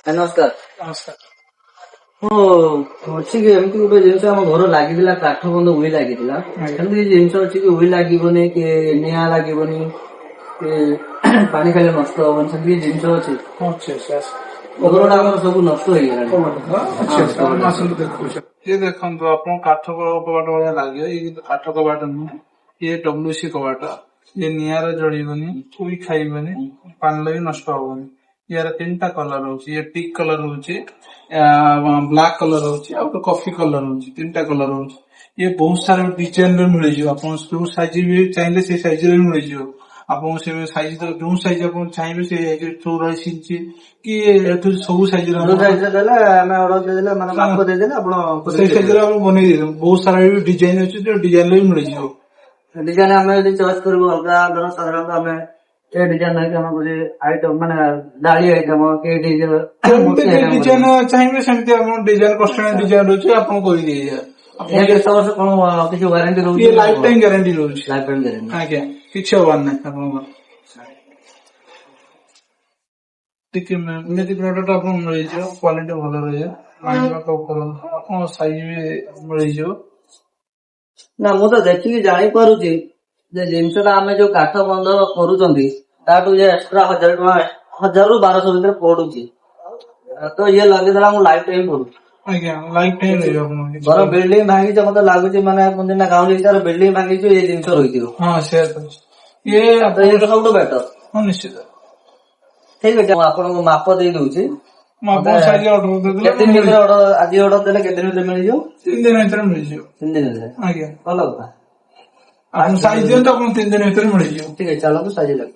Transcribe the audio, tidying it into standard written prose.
ନମସ୍କାର। ନମସ୍କାର। ହଁ ଅଛି କି ଏମିତି ଗୋଟେ ଜିନିଷ ଆମ ଘର ଲାଗିଥିଲା, କାଠ ବନ୍ଧ ଉଇ ଲାଗିଥିଲା। ସେମିତି ଜିନିଷ ଅଛି କି ଉଇ ଲାଗିବନି କି ନିଆଁ ଲାଗିବନି କି ପାଣି ଖାଇଲେ ନଷ୍ଟ ହବନି, ସେମିତି ଜିନିଷ ଅଛି। ଘରଟା ଆମର ସବୁ ନଷ୍ଟ ହେଇଗଲାଣି। ଇଏ ଦେଖନ୍ତୁ, ଆପଣ କାଠ କବାଟ ଭଳିଆ ଲାଗିବ। ଇଏ କିନ୍ତୁ କାଠ କବାଟ ନୁହେଁ, ଇଏ WC କବାଟ। ଇଏ ନିଆଁରେ ଜଳିବନି, ଉଇ ଖାଇବନି, ପାଣିଲେ ବି ନଷ୍ଟ ହବନି। यार तीनटा कलर होची, ये टिक कलर होची, ब्लैक कलर होची, और कॉफी कलर होची, तीनटा कलर होची। ये बहुत सारे डिजाइन रे मिल जियो, आपन जो साइज भी चाहिए से साइज रे मिल जियो। आपन से साइज तो जो साइज आपन चाहिए से 84 इंच कि एथु सब साइज रे जो साइज रे देले ଆମେ ऑर्डर दे देले माने माप दे देले आपण से साइज रे आपन बनै दे। बहुत सारा भी डिजाइन होची, जो डिजाइन रे मिल जियो। डिजाइन ଆମେ ଯଦି ଚଏस କରିବୁ ଅଲଗା ଧର ସାଧାରଣତଃ ଆମେ ଏ डिजाइन ନାହିଁ ଆମ ବୋଲି आइटम ମାନେ दाढ़ी आइटम के डिजाइन डिजाइन चाहिए सेमती आपन डिजाइन कस्टमाइज डिजाइन होची, आपन कोइ दिए। ये केତେ ବର୍ଷ କଣ କିଛି वारंटी रहउची? ये लाइफ टाइम गारंटी रहउची। लाइफ टाइम गारंटी आज्ञा किछ होबार नै आपन ठीक है। मेरी प्रोडक्ट आपन मिल जियो, क्वालिटी भलो रहियो, माइंड को करो, आपन साइज भी मिल जियो। ନା ମୁଁ ତ ଦେଖିକି ଜାଣିପାରୁଛି ଯେ ଜିନିଷଟା ଆମେ ଯୋଉ କାଠ ବନ୍ଧ କରୁଛନ୍ତି ତାଠୁ ଯେ ଏକ୍ସଟ୍ରା 1000 ଟଙ୍କା 1000 ରୁ 1200 ଭିତରେ ପଡୁଛି। ତ ଇଏ ଲଗେଇଦେଲା ମୁଁ ଲାଇଫ ଟାଇମ କରୁଛି। ଆଜ୍ଞା ଲାଇଫ ଟାଇମ ରହିବ ଆପଣ। ଘର ବିଲ୍ଡିଂ ଭାଙ୍ଗିଛି, ମତେ ଲାଗୁଛି ମାନେ କୁହନ୍ତି ନା ଗାଉଁଲି ହିସାବରେ ବିଲ୍ଡିଂ ଭାଙ୍ଗିଛୁ ଏଇ ଜିନିଷ ରହିଥିବ। ହଁ ସେୟା ତ ଇଏ ଏଇଟା ସବୁଠୁ ବେଟର। ହଁ ନିଶ୍ଚିତ। ଠିକ ଅଛି, ମୁଁ ଆପଣଙ୍କୁ ମାପ ଦେଇ ଦଉଛି। ମୁଁ ଆପଣ ସାଇଜ ଅର୍ଡର ଦେଇଦେଲେ କେତେ ଦିନ ଭିତରେ ଅର୍ଡର, ଆଜି ଅର୍ଡର ଦେଲେ କେତେ ଦିନ ଭିତରେ ମିଳିଯିବ? 3 ଦିନ ଭିତରେ ମିଳିଯିବ। 3 ଦିନ ଭିତରେ? ଆଜ୍ଞା ଭଲ କଥା। ଆପଣ ସାଇଜ ଦିଅନ୍ତୁ, ଆପଣ 3 ଦିନ ଭିତରେ ମିଳିଯିବ। ଠିକ ଅଛି, ଚାଲନ୍ତୁ ସାଇଜ ଦେଖ।